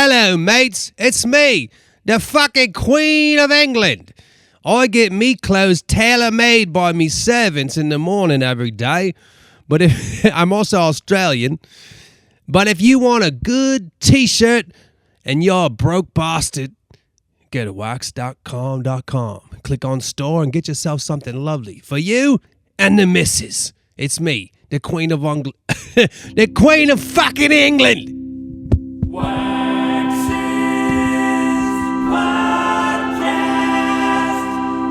Hello, mates. It's me, the fucking Queen of England. I get meat clothes tailor-made by me servants in the morning every day. But if I'm also Australian. But if you want a good t-shirt and you're a broke bastard, go to wax.com.com. Click on store and get yourself something lovely for you and the missus. It's me, the Queen of England. The Queen of fucking England. Wax's podcast,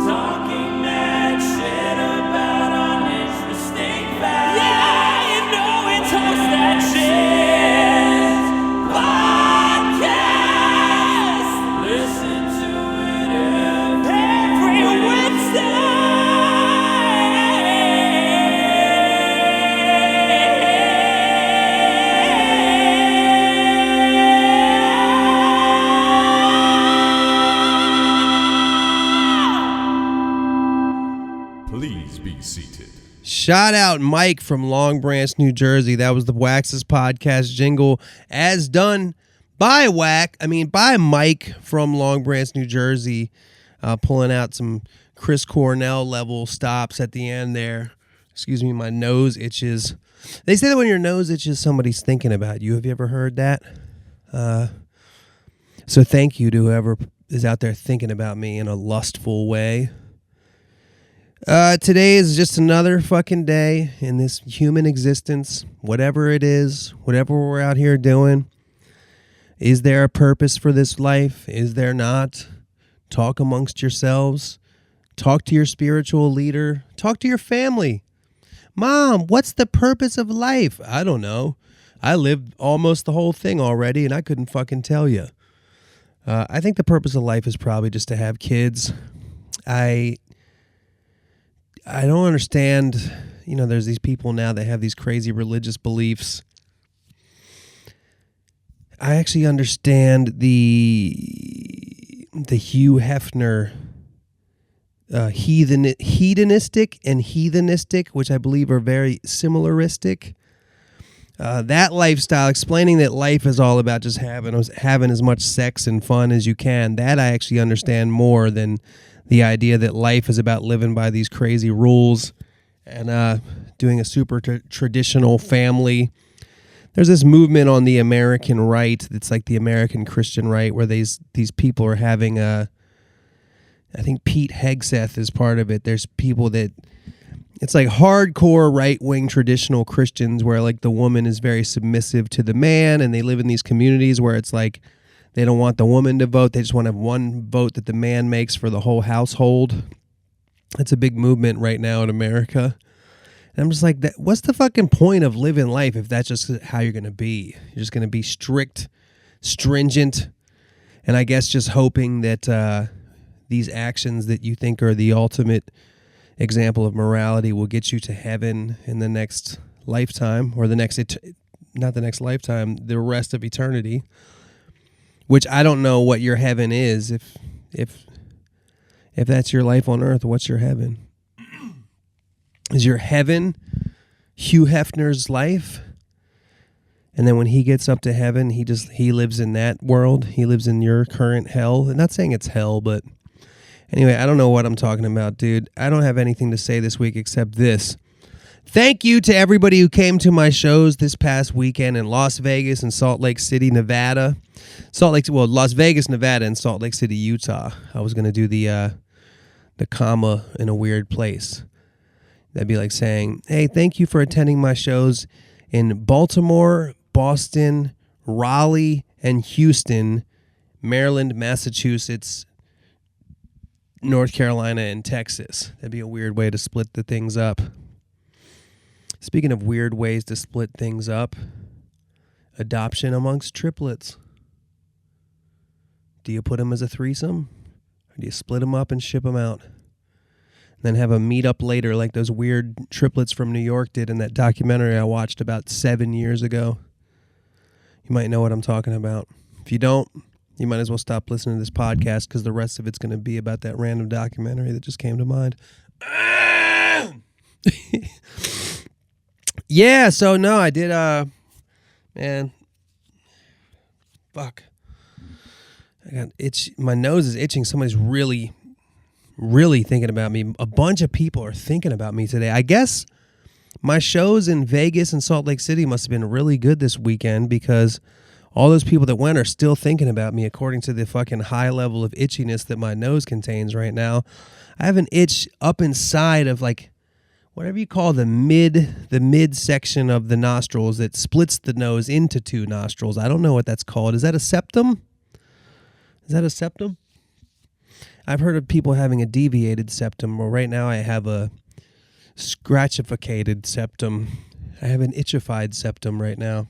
talking mad shit about uninteresting facts. Yeah, you know we toast that shit. Podcast, listen to it every Wednesday. Please be seated. Shout out Mike from Long Branch, New Jersey. That was the Wax's podcast jingle as done by Mike from Long Branch, New Jersey, pulling out some Chris Cornell level stops at the end there. Excuse me, my nose itches. They say that when your nose itches, somebody's thinking about you. Have you ever heard that? So thank you to whoever is out there thinking about me in a lustful way. Today is just another fucking day in this human existence, whatever it is, whatever we're out here doing. Is there a purpose for this life? Is there not? Talk amongst yourselves. Talk to your spiritual leader. Talk to your family. Mom, what's the purpose of life? I don't know. I lived almost the whole thing already, and I couldn't fucking tell you. I think the purpose of life is probably just to have kids. I don't understand, there's these people now that have these crazy religious beliefs. I actually understand the Hugh Hefner hedonistic and heathenistic, which I believe are very similaristic. That lifestyle, explaining that life is all about just having as much sex and fun as you can, that I actually understand more than the idea that life is about living by these crazy rules and doing a super traditional family. There's this movement on the American right that's like the American Christian right, where these people are having I think Pete Hegseth is part of it. There's people that it's like hardcore right-wing traditional Christians where like the woman is very submissive to the man, and they live in these communities where it's like they don't want the woman to vote. They just want to have one vote that the man makes for the whole household. It's a big movement right now in America. And I'm just like, what's the fucking point of living life if that's just how you're going to be? You're just going to be strict, stringent, and I guess just hoping that these actions that you think are the ultimate example of morality will get you to heaven in the next lifetime, or the rest of eternity. Which I don't know what your heaven is. If that's your life on earth, what's your heaven? Is your heaven Hugh Hefner's life? And then when he gets up to heaven, he lives in that world. He lives in your current hell. I'm not saying it's hell, but anyway, I don't know what I'm talking about, dude. I don't have anything to say this week except this. Thank you to everybody who came to my shows this past weekend in Las Vegas and Salt Lake City, Nevada. Las Vegas, Nevada, and Salt Lake City, Utah. I was going to do the comma in a weird place. That'd be like saying, hey, thank you for attending my shows in Baltimore, Boston, Raleigh, and Houston, Maryland, Massachusetts, North Carolina, and Texas. That'd be a weird way to split the things up. Speaking of weird ways to split things up, adoption amongst triplets. Do you put them as a threesome? Or do you split them up and ship them out? And then have a meet-up later like those weird triplets from New York did in that documentary I watched about 7 years ago. You might know what I'm talking about. If you don't, you might as well stop listening to this podcast because the rest of it's going to be about that random documentary that just came to mind. Yeah, so no, I did, man, fuck. I got itch. My nose is itching. Somebody's really, really thinking about me. A bunch of people are thinking about me today. I guess my shows in Vegas and Salt Lake City must have been really good this weekend because all those people that went are still thinking about me according to the fucking high level of itchiness that my nose contains right now. I have an itch up inside of like whatever you call the mid section of the nostrils that splits the nose into two nostrils. I don't know what that's called. Is that a septum? I've heard of people having a deviated septum. Well, right now I have a scratchificated septum. I have an itchified septum right now.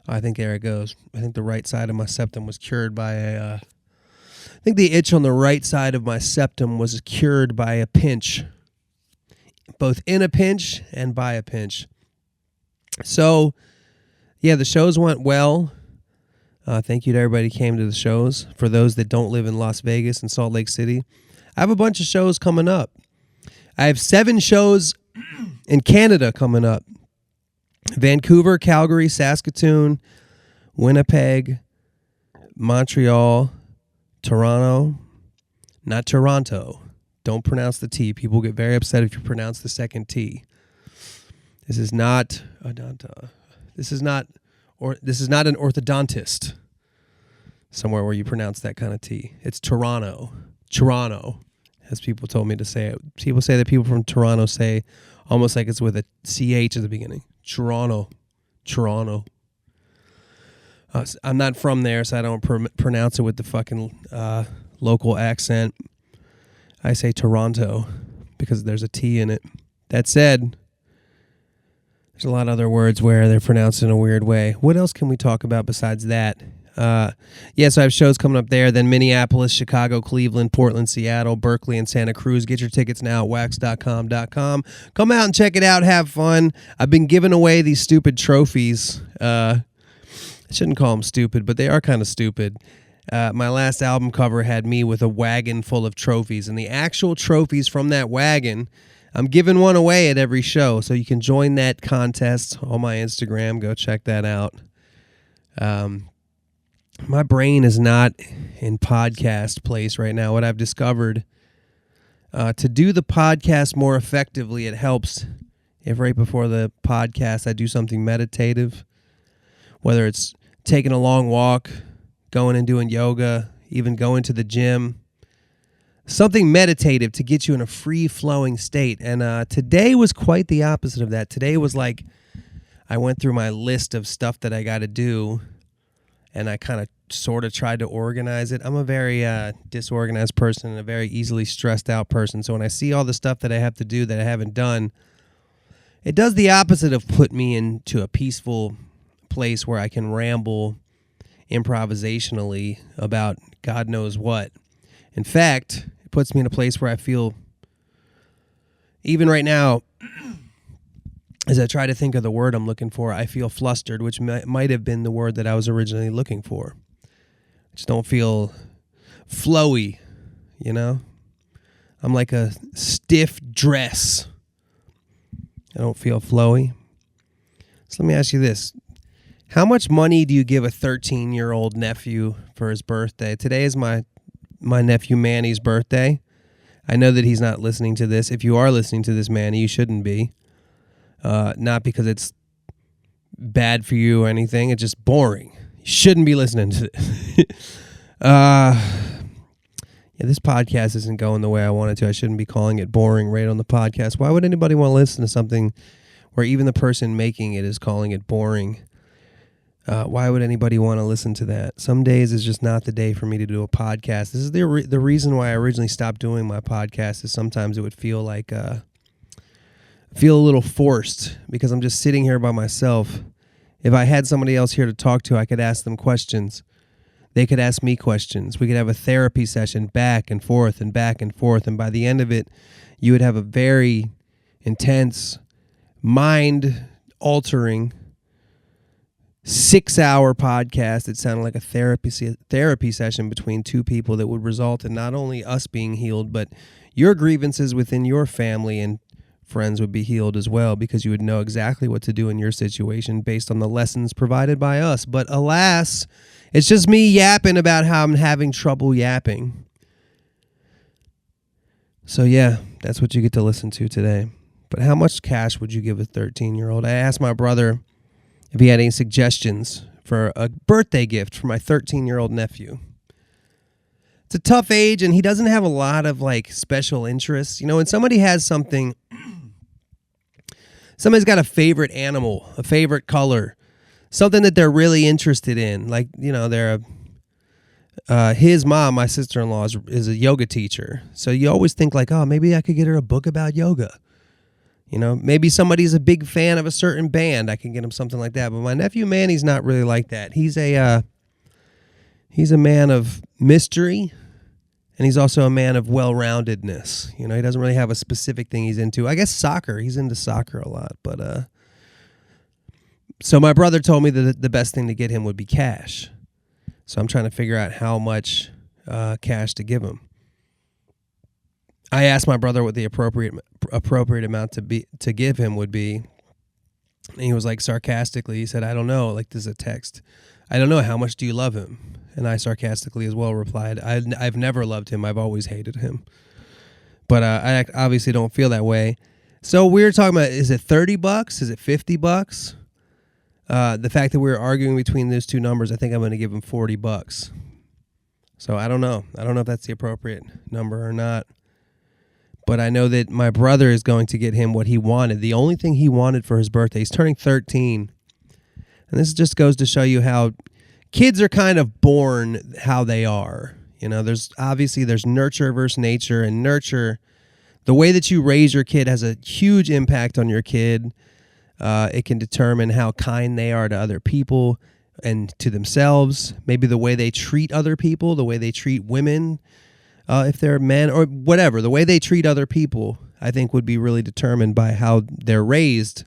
I think there it goes. I think the right side of my septum was cured by I think the itch on the right side of my septum was cured by a pinch. Both in a pinch and by a pinch. So, yeah, the shows went well. Thank you to everybody who came to the shows. For those that don't live in Las Vegas and Salt Lake City, I have a bunch of shows coming up. I have 7 shows in Canada coming up. Vancouver, Calgary, Saskatoon, Winnipeg, Montreal, Toronto. Not Toronto. Don't pronounce the T. People get very upset if you pronounce the second T. This is not This is not an orthodontist. Somewhere where you pronounce that kind of T. It's Toronto. Toronto, as people told me to say it. People say that people from Toronto say almost like it's with a CH at the beginning. Toronto. I'm not from there, so I don't pronounce it with the fucking local accent. I say Toronto because there's a T in it. That said, there's a lot of other words where they're pronounced in a weird way. What else can we talk about besides that? So I have shows coming up there. Then Minneapolis, Chicago, Cleveland, Portland, Seattle, Berkeley, and Santa Cruz. Get your tickets now at wax.com. Come out and check it out. Have fun. I've been giving away these stupid trophies. I shouldn't call them stupid, but they are kind of stupid. My last album cover had me with a wagon full of trophies, and the actual trophies from that wagon, I'm giving one away at every show, so you can join that contest on my Instagram. Go check that out. My brain is not in podcast place right now. What I've discovered, to do the podcast more effectively, it helps if right before the podcast I do something meditative, whether it's taking a long walk, going and doing yoga, even going to the gym. Something meditative to get you in a free-flowing state. And today was quite the opposite of that. Today was like I went through my list of stuff that I got to do, and I kind of sort of tried to organize it. I'm a very disorganized person and a very easily stressed out person. So when I see all the stuff that I have to do that I haven't done, it does the opposite of put me into a peaceful place where I can ramble improvisationally about God knows what. In fact, it puts me in a place where I feel, even right now, as I try to think of the word I'm looking for, I feel flustered, which might have been the word that I was originally looking for. I just don't feel flowy, you know? I'm like a stiff dress. I don't feel flowy. So let me ask you this. How much money do you give a 13-year-old nephew for his birthday? Today is my nephew Manny's birthday. I know that he's not listening to this. If you are listening to this, Manny, you shouldn't be. Not because it's bad for you or anything. It's just boring. You shouldn't be listening to this. This podcast isn't going the way I want it to. I shouldn't be calling it boring right on the podcast. Why would anybody want to listen to something where even the person making it is calling it boring? Why would anybody want to listen to that? Some days is just not the day for me to do a podcast. This is the reason why I originally stopped doing my podcast. Is sometimes it would feel like feel a little forced because I'm just sitting here by myself. If I had somebody else here to talk to, I could ask them questions. They could ask me questions. We could have a therapy session back and forth and back and forth. And by the end of it, you would have a very intense, mind-altering 6-hour podcast that sounded like a therapy session between two people that would result in not only us being healed, but your grievances within your family and friends would be healed as well, because you would know exactly what to do in your situation based on the lessons provided by us. But alas, It's just me yapping about how I'm having trouble yapping. So yeah, that's what you get to listen to today. But how much cash would you give a 13-year-old? I asked my brother if he had any suggestions for a birthday gift for my 13-year-old nephew. It's a tough age, and he doesn't have a lot of like special interests. You know, when somebody has something, somebody's got a favorite animal, a favorite color, something that they're really interested in. Like, you know, his mom, my sister-in-law, is a yoga teacher. So you always think like, oh, maybe I could get her a book about yoga. You know, maybe somebody's a big fan of a certain band. I can get him something like that. But my nephew Manny's not really like that. He's a man of mystery, and he's also a man of well-roundedness. You know, he doesn't really have a specific thing he's into. I guess soccer. He's into soccer a lot. But so my brother told me that the best thing to get him would be cash. So I'm trying to figure out how much cash to give him. I asked my brother what the appropriate amount to give him would be. And he was like, sarcastically, he said, I don't know. Like, this is a text. I don't know. How much do you love him? And I sarcastically as well replied, I've never loved him. I've always hated him. But I obviously don't feel that way. So we were talking about, is it $30? Is it $50? The fact that we were arguing between those two numbers, I think I'm going to give him $40. So I don't know. I don't know if that's the appropriate number or not. But I know that my brother is going to get him what he wanted. The only thing he wanted for his birthday. He's turning 13. And this just goes to show you how kids are kind of born how they are. You know, there's nurture versus nature. And nurture, the way that you raise your kid has a huge impact on your kid. It can determine how kind they are to other people and to themselves. Maybe the way they treat other people, the way they treat women. If they're men or whatever, the way they treat other people, I think would be really determined by how they're raised.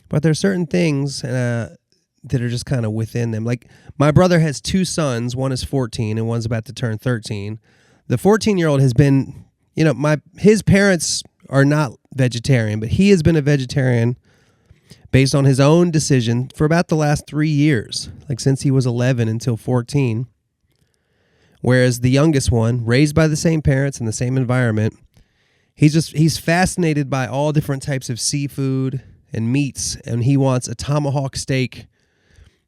But there's certain things that are just kind of within them. Like my brother has two sons. One is 14 and one's about to turn 13. The 14-year-old has been, you know, his parents are not vegetarian, but he has been a vegetarian based on his own decision for about the last 3 years, like since he was 11 until 14. Whereas the youngest one, raised by the same parents in the same environment, he's fascinated by all different types of seafood and meats, and he wants a tomahawk steak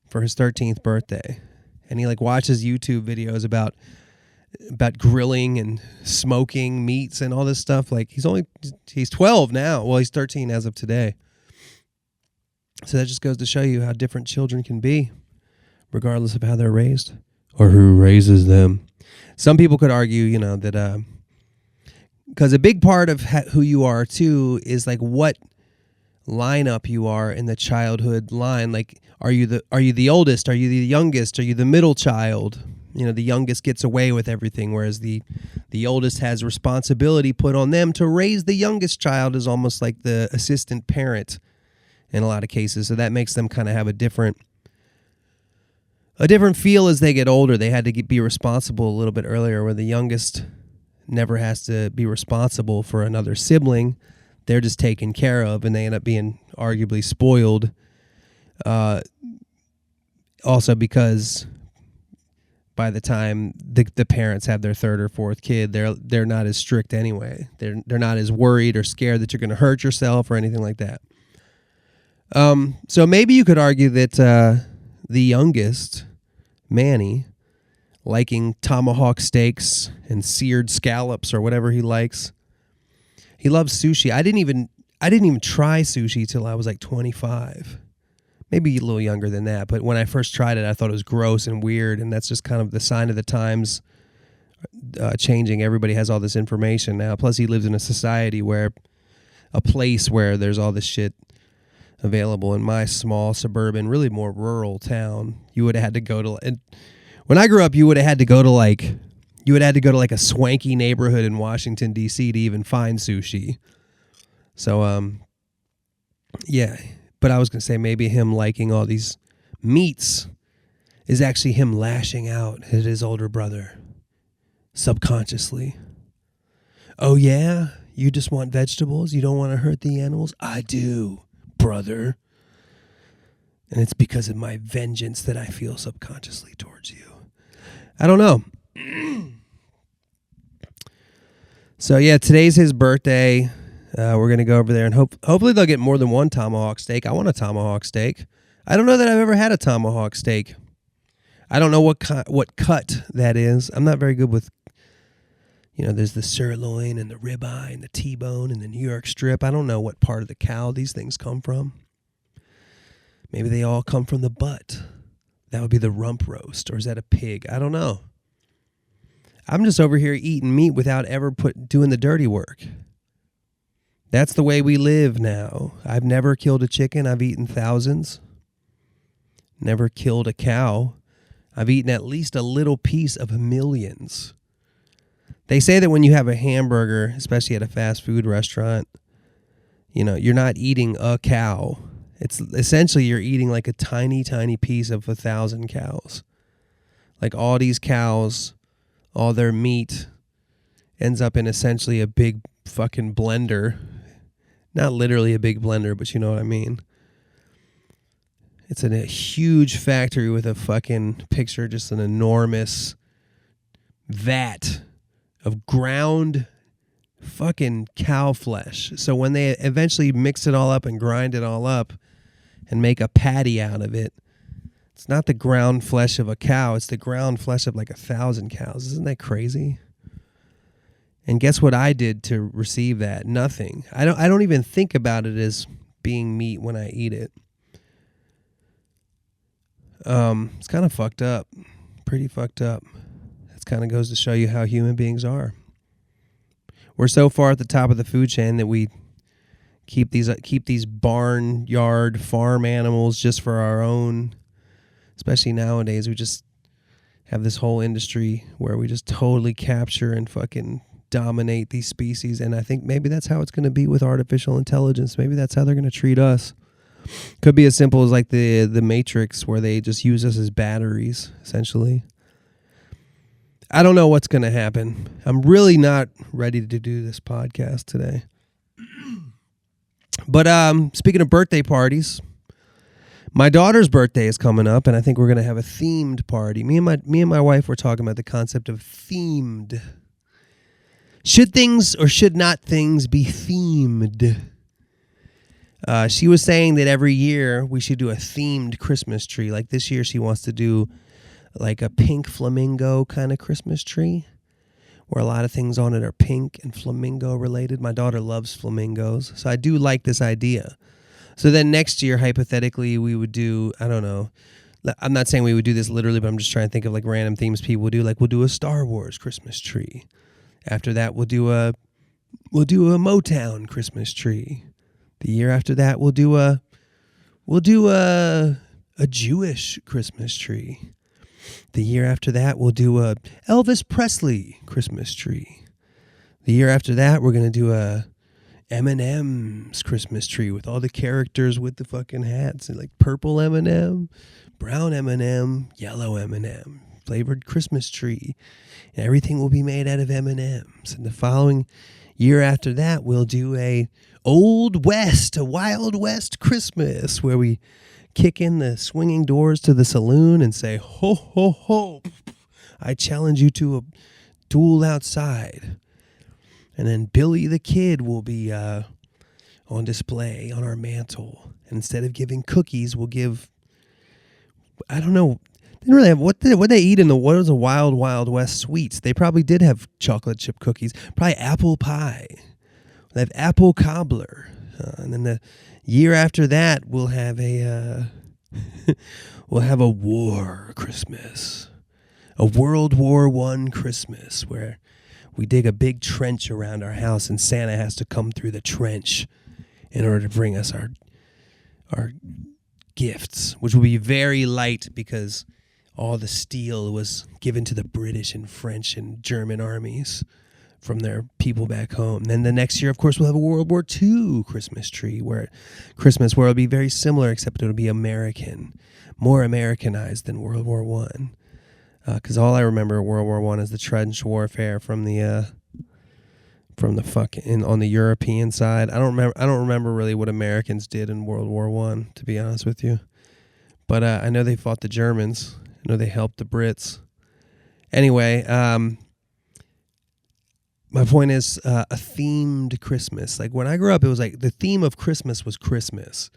for his 13th birthday. And he like watches YouTube videos about grilling and smoking meats and all this stuff. Like he's 12 now. Well, he's 13 as of today. So that just goes to show you how different children can be, regardless of how they're raised. Or who raises them. Some people could argue, you know, that because a big part of who you are too is like what lineup you are in the childhood line. Like, are you the oldest? Are you the youngest? Are you the middle child? You know, the youngest gets away with everything, whereas the oldest has responsibility put on them to raise the youngest child as almost like the assistant parent in a lot of cases. So that makes them kind of have a different feel as they get older. They had to be responsible a little bit earlier, where the youngest never has to be responsible for another sibling. They're just taken care of, and they end up being arguably spoiled. Also because by the time the parents have their third or fourth kid, they're not as strict anyway. They're not as worried or scared that you're going to hurt yourself or anything like that. So maybe you could argue that the youngest, Manny, liking tomahawk steaks and seared scallops or whatever he likes. He loves sushi. I didn't even try sushi till I was like 25. Maybe a little younger than that, but when I first tried it, I thought it was gross and weird, and that's just kind of the sign of the times changing. Everybody has all this information now. Plus, he lives in a place where there's all this shit available. In my small suburban, really more rural town, you would have had to go to, and when I grew up, you would have had to go to like a swanky neighborhood in Washington, D.C. to even find sushi. So, yeah. But I was going to say maybe him liking all these meats is actually him lashing out at his older brother subconsciously. Oh, yeah? You just want vegetables? You don't want to hurt the animals? I do, brother. And it's because of my vengeance that I feel subconsciously towards you. I don't know. So yeah, today's his birthday. We're going to go over there and hopefully they'll get more than one tomahawk steak. I want a tomahawk steak. I don't know that I've ever had a tomahawk steak. I don't know what cut that is. I'm not very good with, there's the sirloin and the ribeye and the T-bone and the New York strip. I don't know what part of the cow these things come from. Maybe they all come from the butt. That would be the rump roast. Or is that a pig? I don't know. I'm just over here eating meat without ever doing the dirty work. That's the way we live now. I've never killed a chicken. I've eaten thousands. Never killed a cow. I've eaten at least a little piece of millions. They say that when you have a hamburger, especially at a fast food restaurant, you're not eating a cow. It's essentially you're eating like a tiny, tiny piece of 1,000 cows. Like all these cows, all their meat ends up in essentially a big fucking blender. Not literally a big blender, but you know what I mean. It's in a huge factory with a fucking picture, just an enormous vat of ground fucking cow flesh. So when they eventually mix it all up and grind it all up and make a patty out of it, it's not the ground flesh of a cow. It's the ground flesh of like 1,000 cows. Isn't that crazy? And guess what I did to receive that? Nothing. I don't even think about it as being meat when I eat it. It's kind of fucked up. Pretty fucked up. That kind of goes to show you how human beings are. We're so far at the top of the food chain that we keep these barnyard farm animals just for our own. Especially nowadays, we just have this whole industry where we just totally capture and fucking dominate these species. And I think maybe that's how it's going to be with artificial intelligence. Maybe that's how they're going to treat us. Could be as simple as like the Matrix, where they just use us as batteries, essentially. I don't know what's going to happen. I'm really not ready to do this podcast today. But speaking of birthday parties, my daughter's birthday is coming up, and I think we're going to have a themed party. Me and my wife were talking about the concept of themed. Should things or should not things be themed? She was saying that every year we should do a themed Christmas tree. Like this year she wants to do like a pink flamingo kind of Christmas tree where a lot of things on it are pink and flamingo related. My daughter loves flamingos, so I do like this idea. So then next year, hypothetically, we would do, I don't know, I'm not saying we would do this literally, but I'm just trying to think of like random themes people would do. Like we'll do a Star Wars Christmas tree. After that, we'll do a Motown Christmas tree. The year after that, we'll do a Jewish Christmas tree. The year after that, we'll do a Elvis Presley Christmas tree. The year after that, we're gonna do a M&M's Christmas tree with all the characters with the fucking hats, like purple M&M, brown M&M, yellow M&M, flavored Christmas tree, and everything will be made out of M&M's. And the following year after that, we'll do a Wild West Christmas, where we kick in the swinging doors to the saloon and say, ho, ho, ho, I challenge you to a duel outside. And then Billy the Kid will be on display on our mantle. And instead of giving cookies, we'll give, I don't know, didn't really have, what they eat what was the Wild West sweets? They probably did have chocolate chip cookies, probably apple pie. They have apple cobbler. And then the year after that, we'll have a war Christmas, a World War I Christmas, where we dig a big trench around our house and Santa has to come through the trench in order to bring us our gifts, which will be very light because all the steel was given to the British and French and German armies from their people back home. And then the next year, of course, we'll have a World War II Christmas tree where it'll be very similar, except it'll be American, more Americanized than World War I. Because all I remember of World War I is the trench warfare from the fucking on the European side. I don't remember really what Americans did in World War I, to be honest with you. But I know they fought the Germans. I know they helped the Brits. Anyway, my point is a themed Christmas. Like when I grew up, it was like the theme of Christmas was Christmas.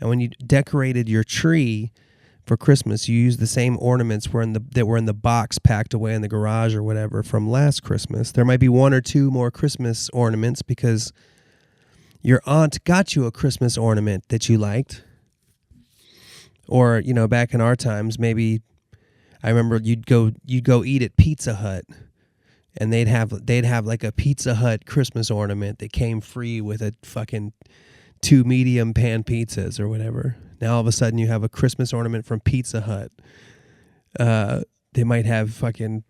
And when you decorated your tree for Christmas, you used the same ornaments that were in the box packed away in the garage or whatever from last Christmas. There might be one or two more Christmas ornaments because your aunt got you a Christmas ornament that you liked. Or, you know, back in our times, maybe I remember you'd go eat at Pizza Hut, and they'd have like a Pizza Hut Christmas ornament that came free with a fucking 2 medium pan pizzas or whatever. Now all of a sudden you have a Christmas ornament from Pizza Hut. They might have fucking,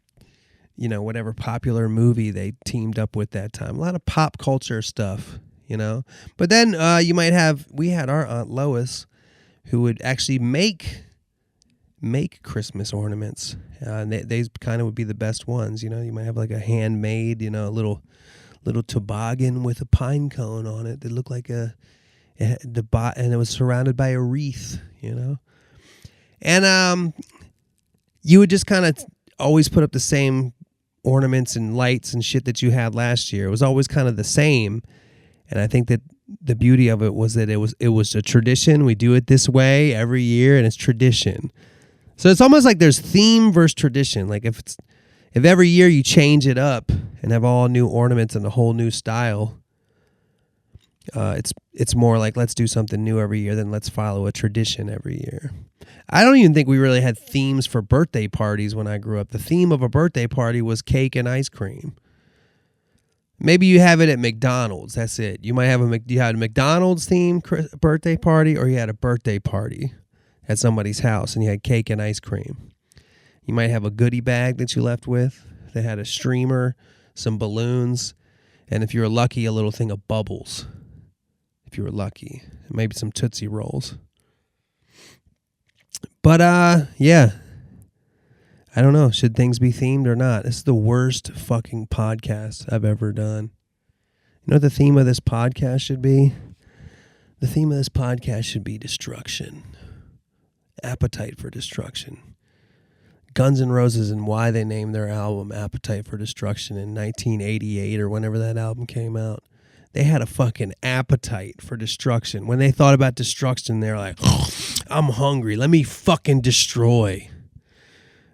you know, whatever popular movie they teamed up with that time. A lot of pop culture stuff, you know. But then we had our Aunt Lois who would actually make Christmas ornaments. And they kind of would be the best ones, you know. You might have like a handmade, you know, a little toboggan with a pine cone on it that looked like and it was surrounded by a wreath, you know. And you would just kind of always put up the same ornaments and lights and shit that you had last year. It was always kind of the same. And I think that the beauty of it was that it was a tradition. We do it this way every year, and it's tradition. So it's almost like there's theme versus tradition. Like if every year you change it up and have all new ornaments and a whole new style, it's more like let's do something new every year than let's follow a tradition every year. I don't even think we really had themes for birthday parties when I grew up. The theme of a birthday party was cake and ice cream. Maybe you have it at McDonald's. That's it. You might have you had a McDonald's themed birthday party, or you had a birthday party at somebody's house and you had cake and ice cream. You might have a goodie bag that you left with that had a streamer, some balloons, and if you were lucky, a little thing of bubbles. If you were lucky, maybe some Tootsie Rolls. But yeah, I don't know. Should things be themed or not? This is the worst fucking podcast I've ever done. You know what the theme of this podcast should be? The theme of this podcast should be destruction. Appetite for destruction. Guns N' Roses and why they named their album Appetite for Destruction in 1988 or whenever that album came out. They had a fucking appetite for destruction. When they thought about destruction, they're like, oh, I'm hungry. Let me fucking destroy.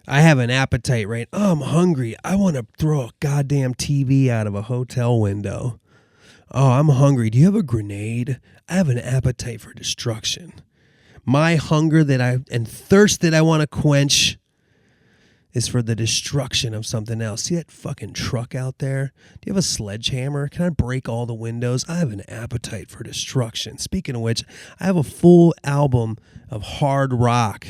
I have an appetite, right? Oh, I'm hungry. I want to throw a goddamn TV out of a hotel window. Oh, I'm hungry. Do you have a grenade? I have an appetite for destruction. My hunger and thirst that I want to quench is for the destruction of something else. See that fucking truck out there? Do you have a sledgehammer? Can I break all the windows? I have an appetite for destruction. Speaking of which, I have a full album of hard rock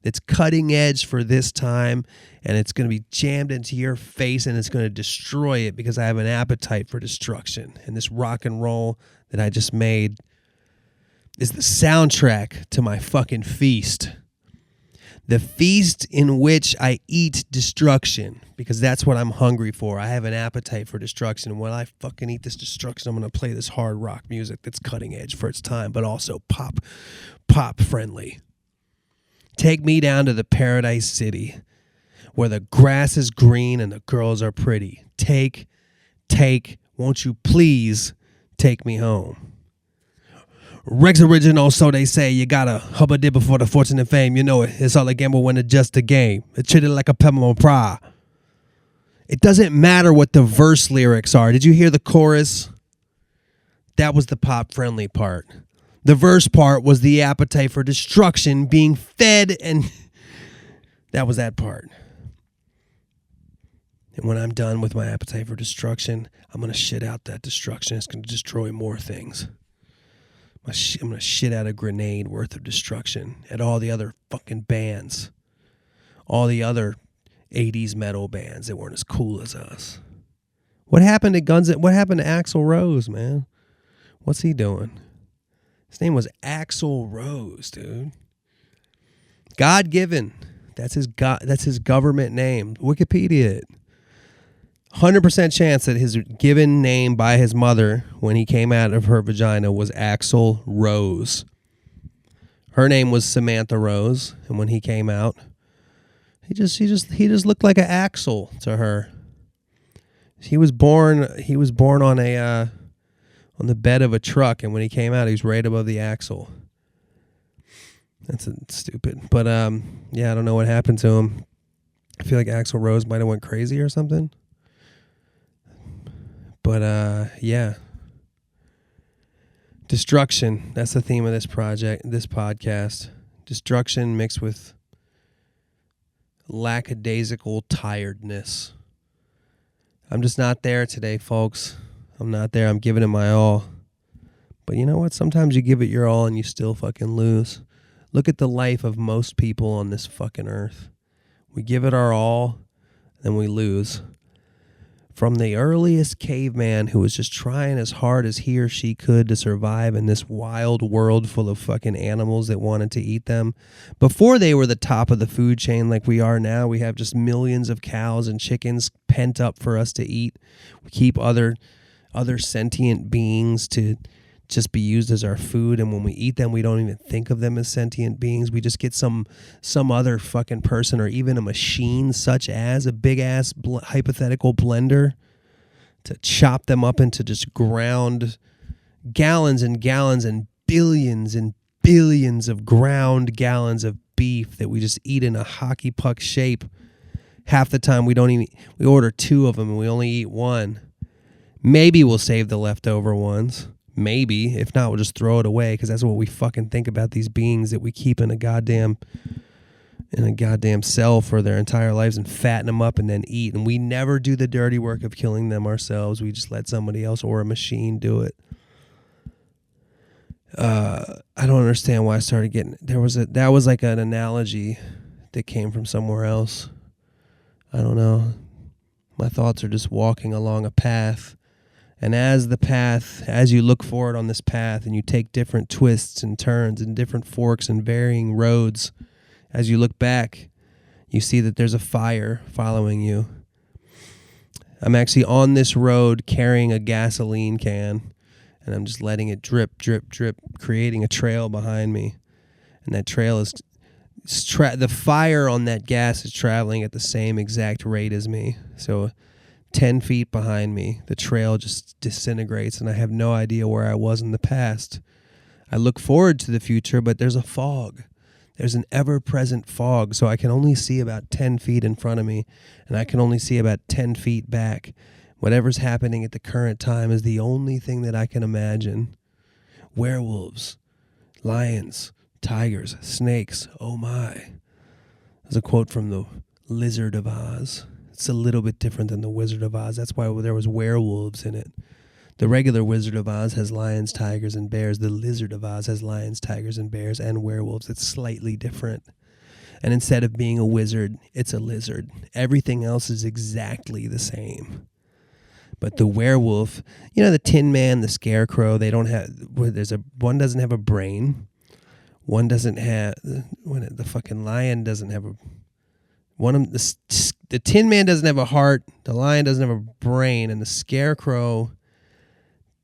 that's cutting edge for this time, and it's going to be jammed into your face, and it's going to destroy it because I have an appetite for destruction. And this rock and roll that I just made is the soundtrack to my fucking feast. The feast in which I eat destruction, because that's what I'm hungry for. I have an appetite for destruction. And when I fucking eat this destruction, I'm going to play this hard rock music that's cutting edge for its time, but also pop friendly. Take me down to the Paradise City, where the grass is green and the girls are pretty. Take, won't you please take me home? Rex original, so they say. You gotta hubba dibba for the fortune and fame. You know it. It's all a gamble when it's just a game. It's treated like a pebble pra. It doesn't matter what the verse lyrics are. Did you hear the chorus? That was the pop friendly part. The verse part was the appetite for destruction being fed, and that was that part. And when I'm done with my appetite for destruction, I'm going to shit out that destruction. It's going to destroy more things. I'm going to shit out a grenade worth of destruction at all the other fucking bands. All the other 80s metal bands that weren't as cool as us. What happened to Axl Rose, man? What's he doing? His name was Axl Rose, dude. God-given. That's his government name. Wikipedia it. 100% chance that his given name by his mother when he came out of her vagina was Axl Rose. Her name was Samantha Rose, and when he came out, he just looked like an axle to her. He was born on the bed of a truck, and when he came out, he was right above the axle. That's stupid. But yeah, I don't know what happened to him. I feel like Axl Rose might have went crazy or something. But yeah. Destruction. That's the theme of this podcast. Destruction mixed with lackadaisical tiredness. I'm just not there today, folks. I'm not there. I'm giving it my all. But you know what? Sometimes you give it your all and you still fucking lose. Look at the life of most people on this fucking earth. We give it our all, then we lose. From the earliest caveman who was just trying as hard as he or she could to survive in this wild world full of fucking animals that wanted to eat them. Before they were the top of the food chain like we are now, we have just millions of cows and chickens pent up for us to eat. We keep other sentient beings to just be used as our food, and when we eat them, we don't even think of them as sentient beings. We just get some other fucking person or even a machine such as a big-ass hypothetical blender to chop them up into just ground gallons and gallons and billions of ground gallons of beef that we just eat in a hockey puck shape. Half the time we order 2 of them and we only eat 1. Maybe we'll save the leftover ones. Maybe. If not, we'll just throw it away, because that's what we fucking think about these beings that we keep in a goddamn cell for their entire lives and fatten them up and then eat. And we never do the dirty work of killing them ourselves. We just let somebody else or a machine do it. I don't understand why I started getting... That was like an analogy that came from somewhere else. I don't know. My thoughts are just walking along a path. And as you look forward on this path and you take different twists and turns and different forks and varying roads, as you look back, you see that there's a fire following you. I'm actually on this road carrying a gasoline can, and I'm just letting it drip, drip, drip, creating a trail behind me. And that trail is... the fire on that gas is traveling at the same exact rate as me. So 10 feet behind me, the trail just disintegrates, and I have no idea where I was in the past. I look forward to the future, but there's a fog. There's an ever-present fog, so I can only see about 10 feet in front of me, and I can only see about 10 feet back. Whatever's happening at the current time is the only thing that I can imagine. Werewolves, lions, tigers, snakes, oh my. There's a quote from the Lizard of Oz. It's a little bit different than the Wizard of Oz. That's why there was werewolves in it. The regular Wizard of Oz has lions, tigers, and bears. The Lizard of Oz has lions, tigers, and bears, and werewolves. It's slightly different. And instead of being a wizard, it's a lizard. Everything else is exactly the same. But the werewolf, the Tin Man, the Scarecrow, they don't have... One doesn't have a brain. One doesn't have... The fucking lion doesn't have a... The Tin Man doesn't have a heart, the lion doesn't have a brain, and the Scarecrow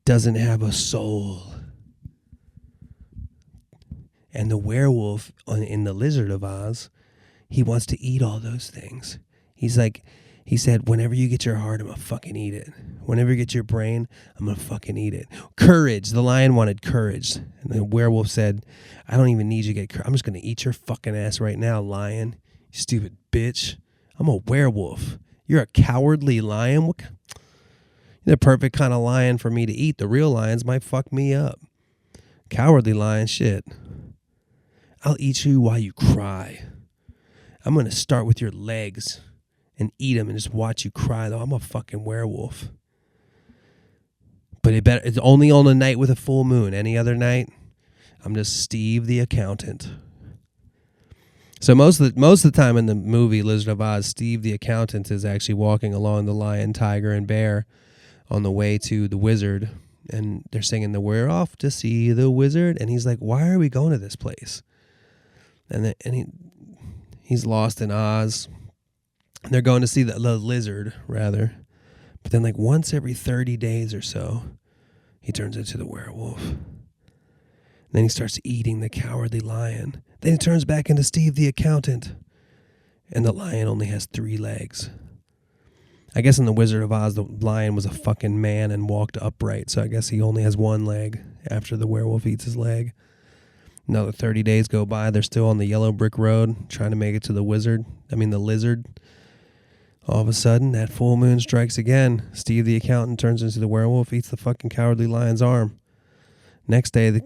doesn't have a soul. And the werewolf in the Lizard of Oz, he wants to eat all those things. He said, whenever you get your heart, I'm going to fucking eat it. Whenever you get your brain, I'm going to fucking eat it. Courage. The lion wanted courage. And the werewolf said, I don't even need you to get courage. I'm just going to eat your fucking ass right now, lion. You stupid bitch. I'm a werewolf. You're a cowardly lion. You're the perfect kind of lion for me to eat. The real lions might fuck me up. Cowardly lion, shit. I'll eat you while you cry. I'm going to start with your legs and eat them and just watch you cry, though. I'm a fucking werewolf. But it's only on a night with a full moon. Any other night, I'm just Steve the accountant. So most of the time in the movie Lizard of Oz, Steve the accountant is actually walking along the lion, tiger, and bear on the way to the wizard, and they're singing "We're off to see the wizard," and he's like, "Why are we going to this place?" And he's lost in Oz. And they're going to see the lizard rather, but then like once every 30 days or so, he turns into the werewolf. Then he starts eating the cowardly lion. Then he turns back into Steve the accountant. And the lion only has 3 legs. I guess in The Wizard of Oz, the lion was a fucking man and walked upright. So I guess he only has 1 leg after the werewolf eats his leg. Another 30 days go by. They're still on the yellow brick road trying to make it to the lizard. All of a sudden, that full moon strikes again. Steve the accountant turns into the werewolf, eats the fucking cowardly lion's arm. Next day,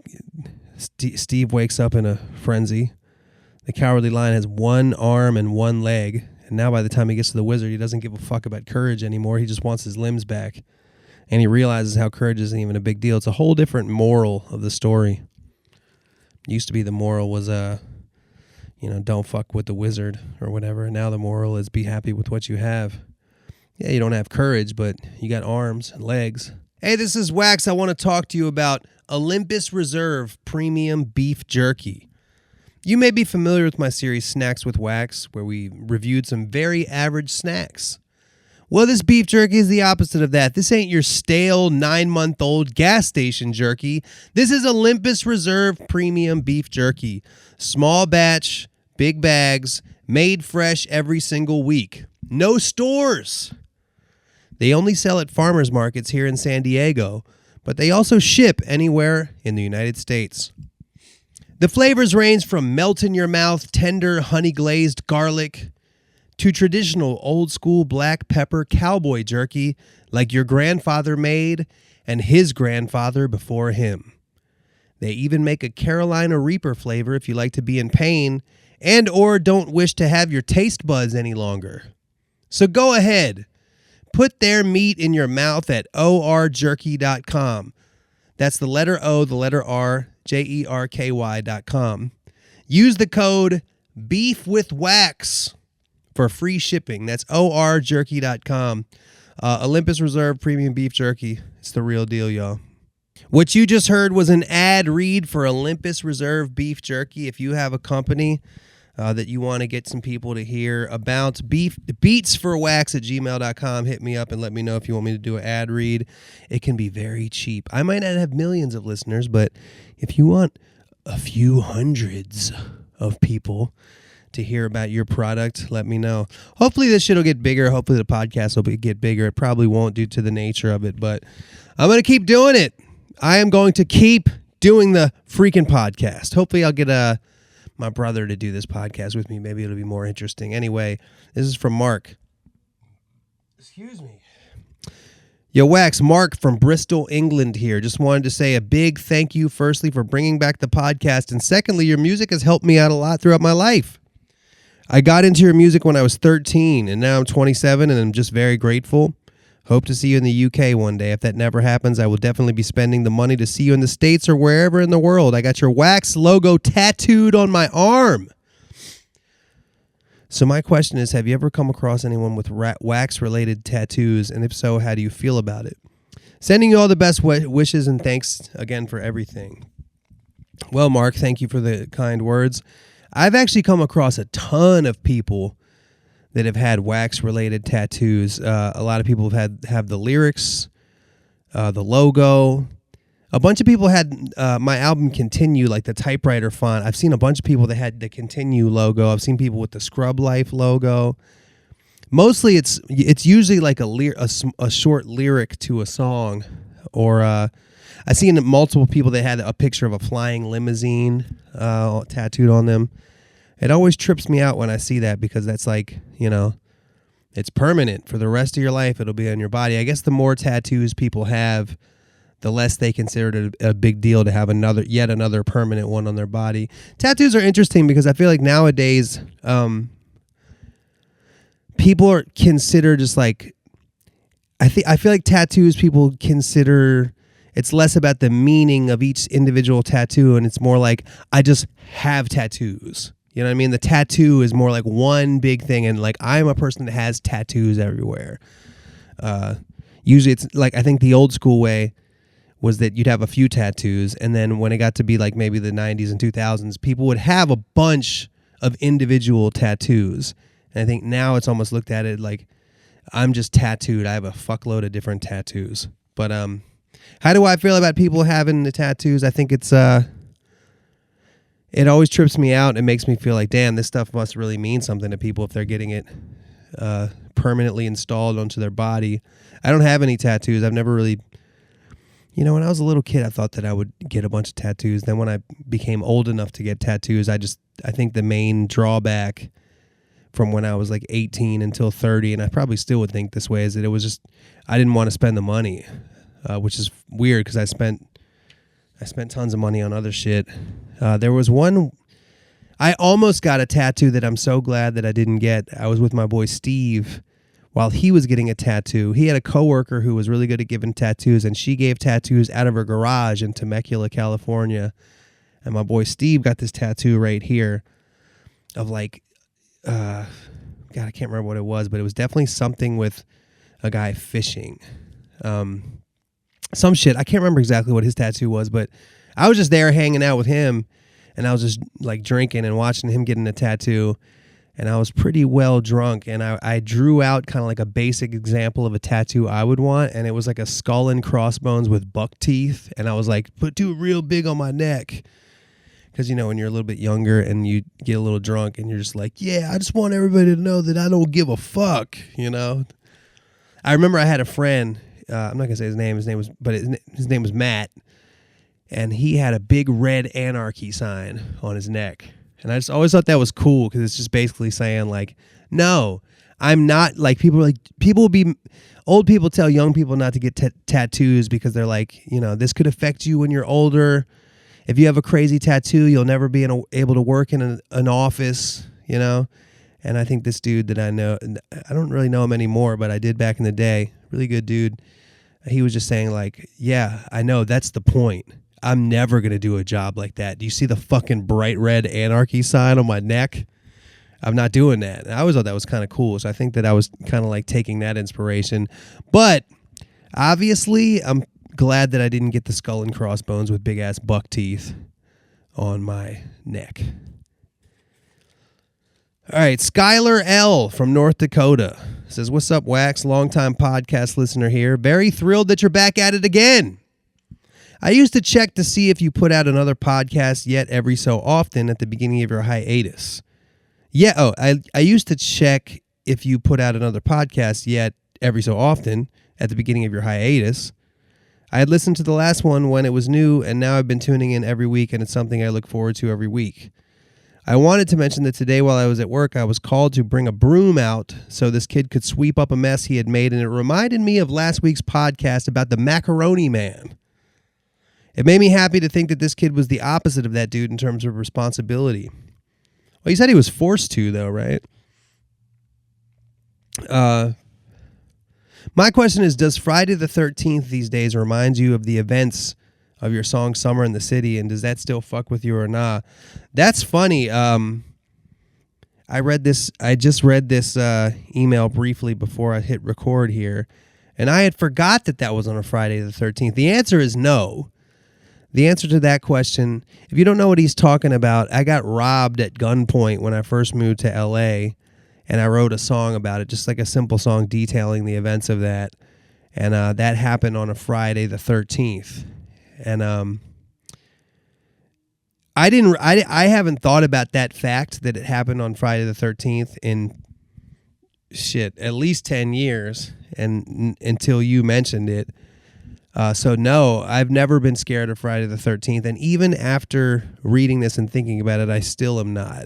Steve wakes up in a frenzy. The cowardly lion has 1 arm and 1 leg. And now by the time he gets to the wizard, he doesn't give a fuck about courage anymore. He just wants his limbs back. And he realizes how courage isn't even a big deal. It's a whole different moral of the story. Used to be the moral was, don't fuck with the wizard or whatever. Now the moral is be happy with what you have. Yeah, you don't have courage, but you got arms and legs. Hey, this is Wax. I want to talk to you about Olympus Reserve Premium Beef Jerky. You may be familiar with my series Snacks with Wax, where we reviewed some very average snacks. Well, this beef jerky is the opposite of that. This ain't your stale 9-month-old gas station jerky. This is Olympus Reserve Premium Beef Jerky. Small batch, big bags, made fresh every single week. No stores. They only sell at farmers markets here in San Diego, but they also ship anywhere in the United States. The flavors range from melt-in-your-mouth, tender, honey-glazed garlic to traditional old-school black pepper cowboy jerky like your grandfather made and his grandfather before him. They even make a Carolina Reaper flavor if you like to be in pain and or don't wish to have your taste buds any longer. So go ahead. Put their meat in your mouth at orjerky.com. That's the letter O, the letter R, JERKY.com. Use the code BEEFWITHWAX for free shipping. That's orjerky.com. Olympus Reserve Premium Beef Jerky. It's the real deal, y'all. What you just heard was an ad read for Olympus Reserve Beef Jerky. If you have a company that you want to get some people to hear about, beatsforwax@gmail.com. Hit me up and let me know if you want me to do an ad read. It can be very cheap. I might not have millions of listeners, but if you want a few hundreds of people to hear about your product, let me know. Hopefully this shit will get bigger. Hopefully the podcast will get bigger. It probably won't due to the nature of it, but I'm going to keep doing it. I am going to keep doing the freaking podcast. Hopefully I'll get my brother to do this podcast with me. Maybe it'll be more interesting. Anyway, this is from Mark. Excuse me. Yo, Wax, Mark from Bristol, England here. Just wanted to say a big thank you, firstly, for bringing back the podcast. And secondly, your music has helped me out a lot throughout my life. I got into your music when I was 13, and now I'm 27, and I'm just very grateful. Hope to see you in the UK one day. If that never happens, I will definitely be spending the money to see you in the States or wherever in the world. I got your Wax logo tattooed on my arm. So my question is, have you ever come across anyone with wax-related tattoos? And if so, how do you feel about it? Sending you all the best wishes and thanks again for everything. Well, Mark, thank you for the kind words. I've actually come across a ton of people that have had wax-related tattoos. A lot of people have the lyrics, the logo. A bunch of people had my album Continue, like the typewriter font. I've seen a bunch of people that had the Continue logo. I've seen people with the Scrub Life logo. Mostly it's usually like a short lyric to a song. Or I've seen multiple people that had a picture of a flying limousine tattooed on them. It always trips me out when I see that because that's like, it's permanent. For the rest of your life, it'll be on your body. I guess the more tattoos people have, the less they consider it a big deal to have yet another permanent one on their body. Tattoos are interesting because I feel like nowadays people are considered just like, I feel like tattoos people consider it's less about the meaning of each individual tattoo and it's more like I just have tattoos. You know what I mean? The tattoo is more like one big thing, and like I'm a person that has tattoos everywhere. Usually it's like, I think the old school way was that you'd have a few tattoos, and then when it got to be like maybe the 90s and 2000s, people would have a bunch of individual tattoos. And I think now it's almost looked at it like I'm just tattooed. I have a fuckload of different tattoos. But how do I feel about people having the tattoos? I think it's it always trips me out and makes me feel like, damn, this stuff must really mean something to people if they're getting it permanently installed onto their body. I don't have any tattoos. I've never really, when I was a little kid, I thought that I would get a bunch of tattoos. Then when I became old enough to get tattoos, I think the main drawback from when I was like 18 until 30, and I probably still would think this way, is that it was just, I didn't want to spend the money, which is weird because I spent tons of money on other shit. There was one, I almost got a tattoo that I'm so glad that I didn't get. I was with my boy Steve while he was getting a tattoo. He had a coworker who was really good at giving tattoos, and she gave tattoos out of her garage in Temecula, California. And my boy Steve got this tattoo right here of like, God, I can't remember what it was, but it was definitely something with a guy fishing. Some shit. I can't remember exactly what his tattoo was, but I was just there hanging out with him, and I was just like drinking and watching him getting a tattoo, and I was pretty well drunk, and I drew out kind of like a basic example of a tattoo I would want, and it was like a skull and crossbones with buck teeth, and I was like, do it real big on my neck. Because, when you're a little bit younger and you get a little drunk and you're just like, yeah, I just want everybody to know that I don't give a fuck, I remember I had a friend, I'm not going to say his name was Matt, and he had a big red anarchy sign on his neck. And I just always thought that was cool because it's just basically saying like, no, I'm not, like, old people tell young people not to get tattoos because they're like, this could affect you when you're older. If you have a crazy tattoo, you'll never be able to work in an office, And I think this dude that I know, I don't really know him anymore, but I did back in the day, really good dude. He was just saying like, yeah, I know, that's the point. I'm never going to do a job like that. Do you see the fucking bright red anarchy sign on my neck? I'm not doing that. And I always thought that was kind of cool. So I think that I was kind of like taking that inspiration. But obviously, I'm glad that I didn't get the skull and crossbones with big ass buck teeth on my neck. All right, Skylar L from North Dakota says, "What's up, Wax? Longtime podcast listener here. Very thrilled that you're back at it again. I used to check to see if you put out another podcast yet every so often at the beginning of your hiatus. I used to check if you put out another podcast yet every so often at the beginning of your hiatus. I had listened to the last one when it was new, and now I've been tuning in every week, and it's something I look forward to every week. I wanted to mention that today while I was at work, I was called to bring a broom out so this kid could sweep up a mess he had made, and it reminded me of last week's podcast about the Macaroni Man. It made me happy to think that this kid was the opposite of that dude in terms of responsibility." Well, he said he was forced to, though, right? My question is, does Friday the 13th these days remind you of the events of your song Summer in the City, and does that still fuck with you or not? That's funny. I just read this email briefly before I hit record here, and I had forgot that was on a Friday the 13th. The answer is no. The answer to that question, if you don't know what he's talking about, I got robbed at gunpoint when I first moved to LA, and I wrote a song about it, just like a simple song detailing the events of that. And that happened on a Friday the 13th. And I haven't thought about that fact that it happened on Friday the 13th in at least 10 years, and until you mentioned it. So no, I've never been scared of Friday the 13th. And even after reading this and thinking about it, I still am not.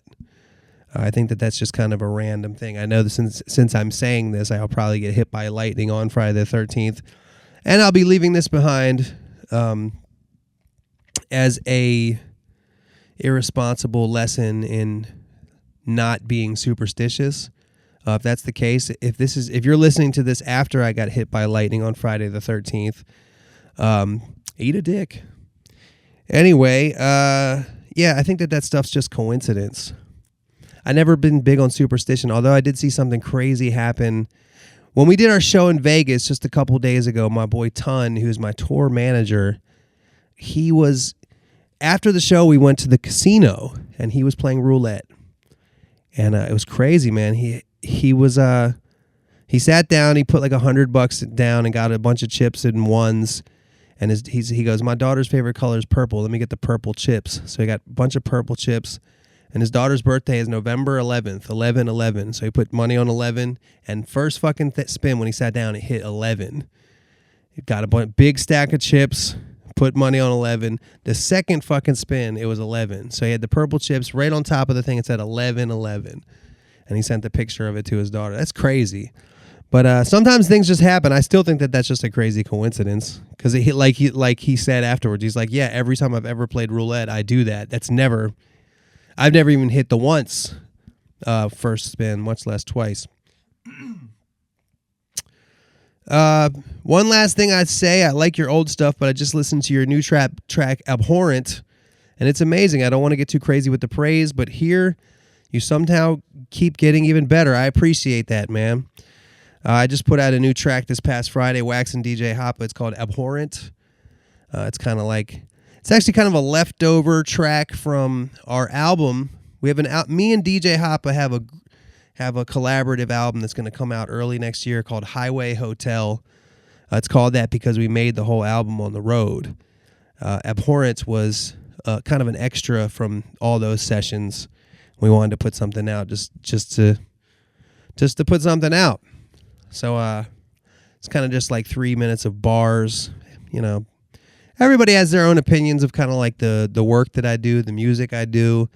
I think that's just kind of a random thing. I know that since I'm saying this, I'll probably get hit by lightning on Friday the 13th. And I'll be leaving this behind as a irresponsible lesson in not being superstitious. If that's the case, if you're listening to this after I got hit by lightning on Friday the 13th, eat a dick. Anyway, I think that stuff's just coincidence. I never been big on superstition, although I did see something crazy happen when we did our show in Vegas just a couple days ago. My boy Ton, who's my tour manager, after the show, we went to the casino and he was playing roulette, and it was crazy, man. He sat down, he put like $100 down and got a bunch of chips and ones. And he goes, my daughter's favorite color is purple. Let me get the purple chips. So he got a bunch of purple chips. And his daughter's birthday is November 11th, 11/11. So he put money on 11. And first fucking spin when he sat down, it hit 11. He got a big stack of chips, put money on 11. The second fucking spin, it was 11. So he had the purple chips right on top of the thing. It said 11/11. And he sent the picture of it to his daughter. That's crazy. But sometimes things just happen. I still think that that's just a crazy coincidence. Because like he said afterwards, he's like, yeah, every time I've ever played roulette, I do that. I've never even hit the once first spin, much less twice. One last thing I'd say, I like your old stuff, but I just listened to your new track Abhorrent, and it's amazing. I don't want to get too crazy with the praise, but here you somehow keep getting even better. I appreciate that, man. I just put out a new track this past Friday, Wax and DJ Hoppa. It's called Abhorrent. It's actually kind of a leftover track from our album. We have me and DJ Hoppa have a collaborative album that's going to come out early next year called Highway Hotel. It's called that because we made the whole album on the road. Abhorrent was kind of an extra from all those sessions. We wanted to put something out just to put something out. So it's kind of just like 3 minutes of bars. You know, everybody has their own opinions of kind of like the work that I do, the music I do.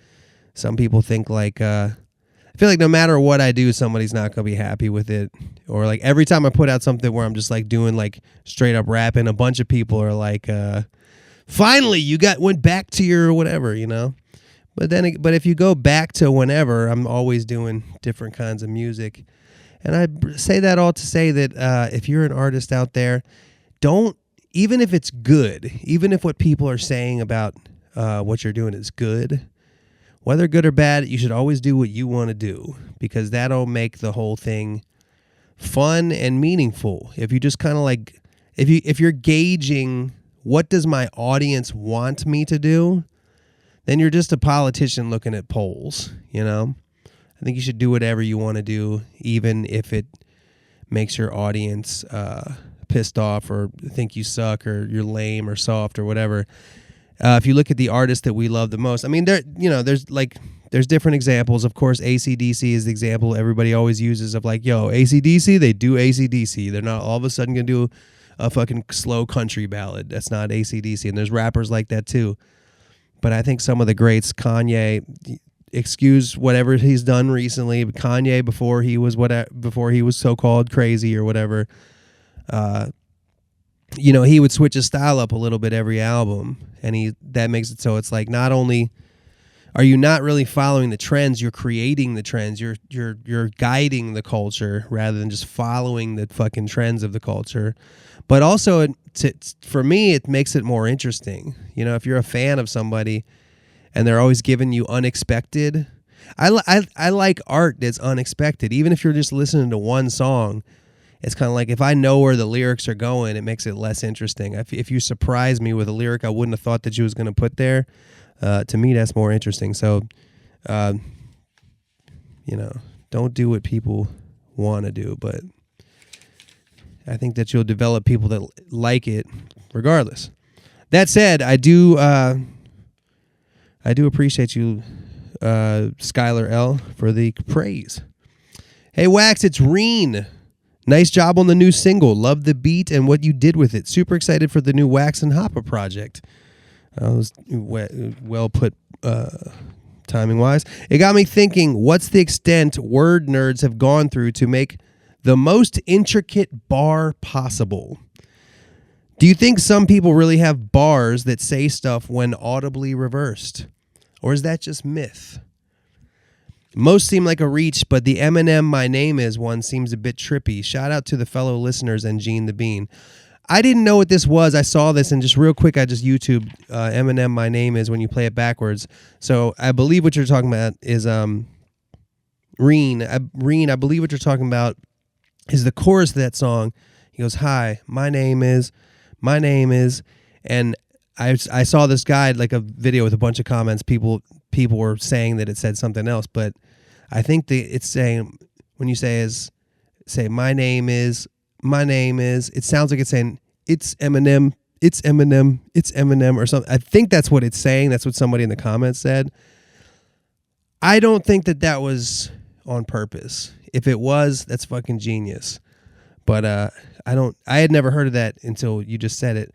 Some people think like I feel like no matter what I do, somebody's not gonna be happy with it. Or like every time I put out something where I'm just like doing like straight up rapping, a bunch of people are like, finally you went back to your whatever, you know. But if you go back to whenever, I'm always doing different kinds of music. And I say that all to say that if you're an artist out there, even if it's good, even if what people are saying about what you're doing is good, whether good or bad, you should always do what you want to do, because that'll make the whole thing fun and meaningful. If you just kind of like, if you're gauging what does my audience want me to do, then you're just a politician looking at polls, you know? I think you should do whatever you want to do, even if it makes your audience pissed off or think you suck or you're lame or soft or whatever. If you look at the artists that we love the most, I mean, there's different examples. Of course, AC/DC is the example everybody always uses of like, yo, AC/DC, they do AC/DC. They're not all of a sudden going to do a fucking slow country ballad. That's not AC/DC. And there's rappers like that too. But I think some of the greats, Kanye, excuse whatever he's done recently, but Kanye before he was so-called crazy or whatever, he would switch his style up a little bit every album, and that makes it so it's like not only are you not really following the trends, you're creating the trends, you're guiding the culture rather than just following the fucking trends of the culture. But also, for me, it makes it more interesting. You know, if you're a fan of somebody and they're always giving you unexpected. I like art that's unexpected. Even if you're just listening to one song, it's kind of like if I know where the lyrics are going, it makes it less interesting. If you surprise me with a lyric I wouldn't have thought that you was going to put there, to me that's more interesting. So, don't do what people want to do, but I think that you'll develop people that like it regardless. That said, I do appreciate you, Skylar L, for the praise. Hey, Wax, it's Reen. Nice job on the new single. Love the beat and what you did with it. Super excited for the new Wax and Hoppa project. That was well put timing-wise. It got me thinking, what's the extent word nerds have gone through to make the most intricate bar possible? Do you think some people really have bars that say stuff when audibly reversed? Or is that just myth? Most seem like a reach, but the Eminem My Name Is one seems a bit trippy. Shout out to the fellow listeners and Gene the Bean. I didn't know what this was. I saw this and just real quick, I just YouTubed Eminem My Name Is when you play it backwards. So I believe what you're talking about is Reen. Reen, I believe what you're talking about is the chorus of that song. He goes, "Hi, my name is," and I saw this guy, like a video with a bunch of comments. People were saying that it said something else, but I think it's saying, when you say my name is, it sounds like it's saying it's Eminem, it's Eminem or something. I think that's what it's saying. That's what somebody in the comments said. I don't think that was on purpose. If it was, that's fucking genius. But I had never heard of that until you just said it.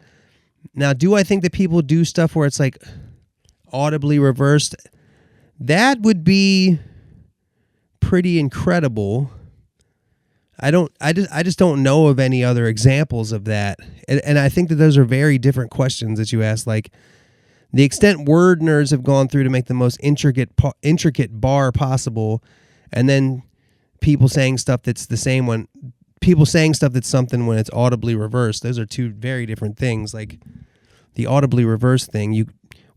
Now, do I think that people do stuff where it's like audibly reversed? That would be pretty incredible. I just don't know of any other examples of that. And I think that those are very different questions that you ask. Like the extent word nerds have gone through to make the most intricate bar possible, and then people saying stuff that's the same when people saying stuff that's something when it's audibly reversed. Those are two very different things. Like the audibly reversed thing, you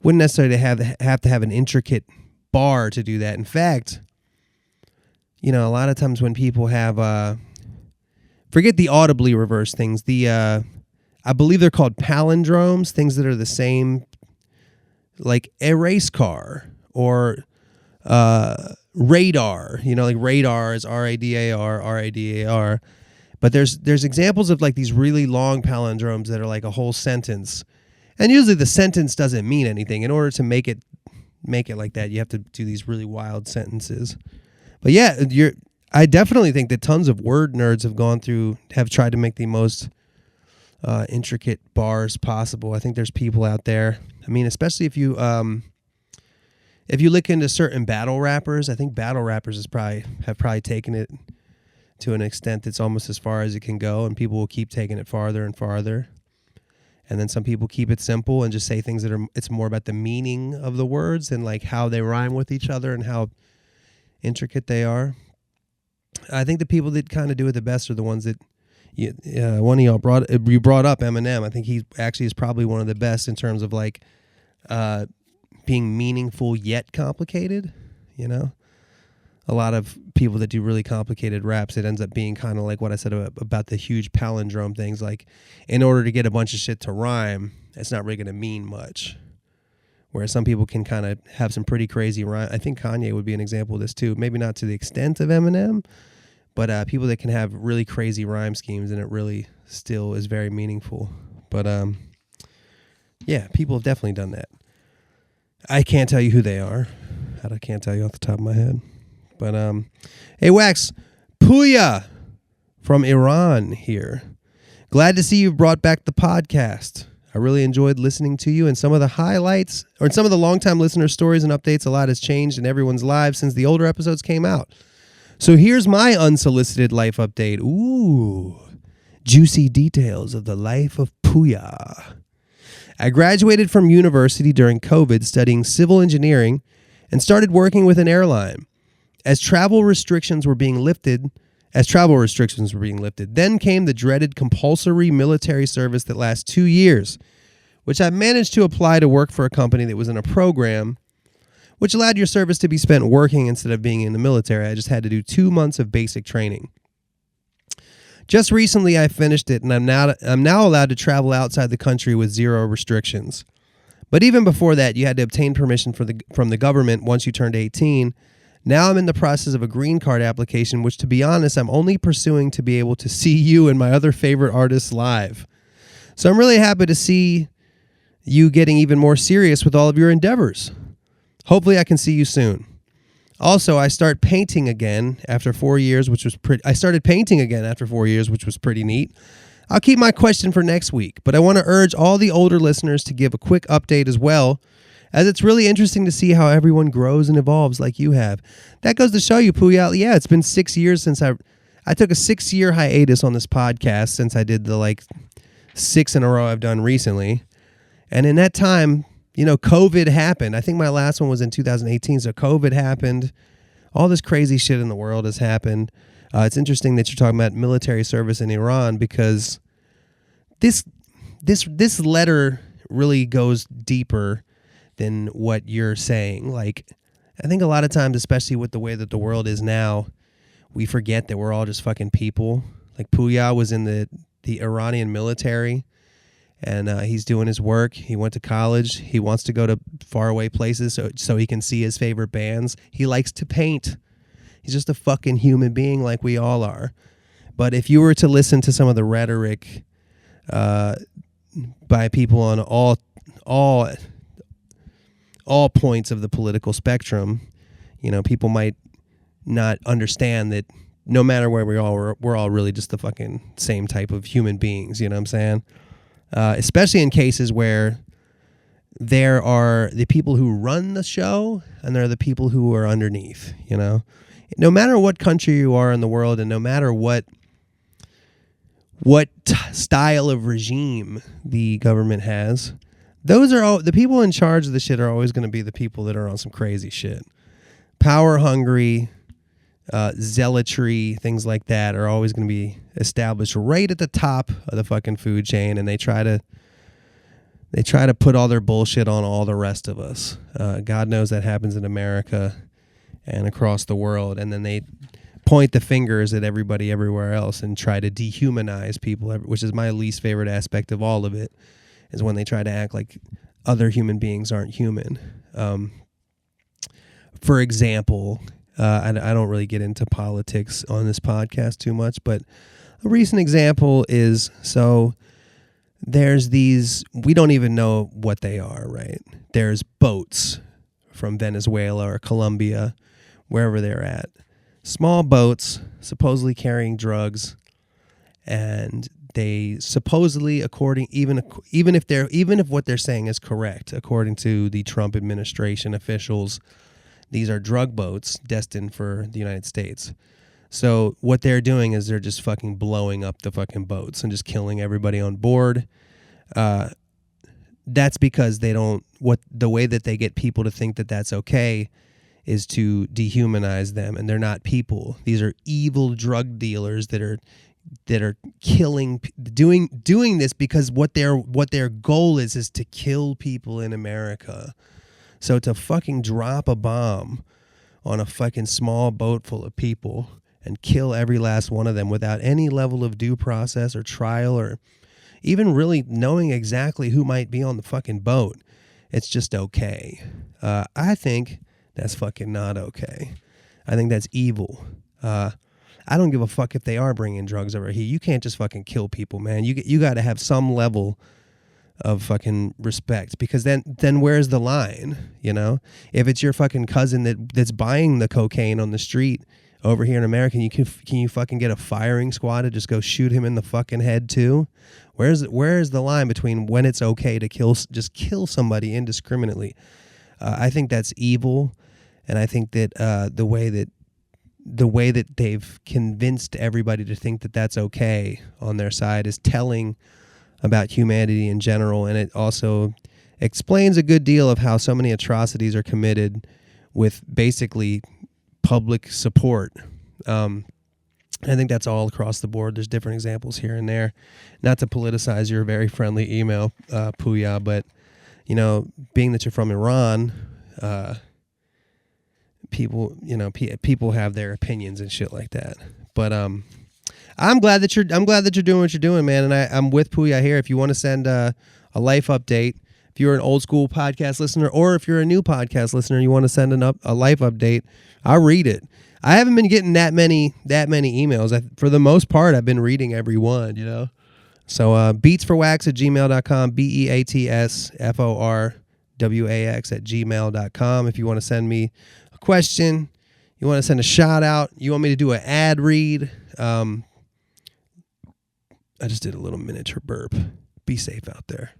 wouldn't necessarily have to have an intricate bar to do that. In fact, you know, a lot of times when people have forget the audibly reversed things, I believe they're called palindromes, things that are the same, like a race car or radar. You know, like radar is radar, radar. But there's examples of like these really long palindromes that are like a whole sentence. And usually the sentence doesn't mean anything. In order to make it like that, you have to do these really wild sentences. But yeah, I definitely think that tons of word nerds have tried to make the most intricate bars possible. I think there's people out there. I mean, especially if you look into certain battle rappers, I think battle rappers have probably taken it to an extent that's almost as far as it can go, and people will keep taking it farther and farther. And then some people keep it simple and just say things it's more about the meaning of the words and like how they rhyme with each other and how intricate they are. I think the people that kind of do it the best are the ones that one of y'all brought up Eminem. I think he actually is probably one of the best in terms of like being meaningful yet complicated. You know, a lot of people that do really complicated raps, it ends up being kind of like what I said about the huge palindrome things. Like, in order to get a bunch of shit to rhyme, it's not really going to mean much. Whereas some people can kind of have some pretty crazy rhyme. I think Kanye would be an example of this too. Maybe not to the extent of Eminem, but people that can have really crazy rhyme schemes and it really still is very meaningful. But yeah, people have definitely done that. I can't tell you who they are. I can't tell you off the top of my head. But hey, Wax, Puya from Iran here. Glad to see you've brought back the podcast. I really enjoyed listening to you, and some of the highlights, or some of the longtime listener stories and updates. A lot has changed in everyone's lives since the older episodes came out. So here's my unsolicited life update. Ooh, juicy details of the life of Puya. I graduated from university during COVID studying civil engineering and started working with an airline. As travel restrictions were being lifted, then came the dreaded compulsory military service that lasts 2 years, which I managed to apply to work for a company that was in a program which allowed your service to be spent working instead of being in the military. I just had to do 2 months of basic training. Just recently I finished it, and I'm now allowed to travel outside the country with 0 restrictions. But even before that, you had to obtain permission from the government once you turned 18. Now I'm in the process of a green card application, which, to be honest, I'm only pursuing to be able to see you and my other favorite artists live. So I'm really happy to see you getting even more serious with all of your endeavors. Hopefully I can see you soon. Also, I started painting again after 4 years, which was pretty neat. I'll keep my question for next week, but I want to urge all the older listeners to give a quick update as well, as it's really interesting to see how everyone grows and evolves like you have. That goes to show you, Puya. Yeah, it's been 6 years since I took a 6-year hiatus on this podcast since I did the 6 in a row I've done recently. And in that time, COVID happened. I think my last one was in 2018. So COVID happened. All this crazy shit in the world has happened. It's interesting that you're talking about military service in Iran, because this letter really goes deeper than what you're saying. Like, I think a lot of times, especially with the way that the world is now, we forget that we're all just fucking people. Like, Puya was in the Iranian military, and he's doing his work. He went to college. He wants to go to faraway places so he can see his favorite bands. He likes to paint. He's just a fucking human being like we all are. But if you were to listen to some of the rhetoric by people on all points of the political spectrum. You know, people might not understand that no matter where we're all really just the fucking same type of human beings. You know what I'm saying? Especially in cases where there are the people who run the show and there are the people who are underneath. You know, no matter what country you are in the world, and no matter what style of regime the government has, those are all the people in charge of the shit are always going to be the people that are on some crazy shit. Power hungry, zealotry, things like that are always going to be established right at the top of the fucking food chain, and they try to put all their bullshit on all the rest of us. God knows that happens in America and across the world, and then they point the fingers at everybody everywhere else and try to dehumanize people, which is my least favorite aspect of all of it, is when they try to act like other human beings aren't human. For example, I don't really get into politics on this podcast too much, but a recent example is, so there's these, we don't even know what they are, right? There's boats from Venezuela or Colombia, wherever they're at. Small boats supposedly carrying drugs, and they supposedly, even if what they're saying is correct, according to the Trump administration officials, these are drug boats destined for the United States. So what they're doing is they're just fucking blowing up the fucking boats and just killing everybody on board. That's because the way that they get people to think that that's okay is to dehumanize them, and they're not people. These are evil drug dealers that are killing, doing this because what their goal is to kill people in America. So to fucking drop a bomb on a fucking small boat full of people and kill every last one of them without any level of due process or trial or even really knowing exactly who might be on the fucking boat, it's just okay. I think that's fucking not okay. I think that's evil. I don't give a fuck if they are bringing drugs over here. You can't just fucking kill people, man. You got to have some level of fucking respect, because then where's the line? You know, if it's your fucking cousin that's buying the cocaine on the street over here in America, can you fucking get a firing squad to just go shoot him in the fucking head too? Where's the line between when it's okay to kill somebody indiscriminately? I think that's evil, and I think that the way that they've convinced everybody to think that that's okay on their side is telling about humanity in general, and it also explains a good deal of how so many atrocities are committed with basically public support. I think that's all across the board. There's different examples here and there. Not to politicize your very friendly email, Puya, but you know, being that you're from Iran, people have their opinions and shit like that. But I'm glad that you're doing what you're doing, man. And I'm with Puya here. If you want to send a life update, if you're an old school podcast listener, or if you're a new podcast listener, and you want to send a life update, I'll read it. I haven't been getting that many emails. For the most part, I've been reading every one, you know. So beatsforwax@gmail.com, beatsforwax@gmail.com. If you want to send me a question, you want to send a shout out, you want me to do an ad read. I just did a little miniature burp. Be safe out there.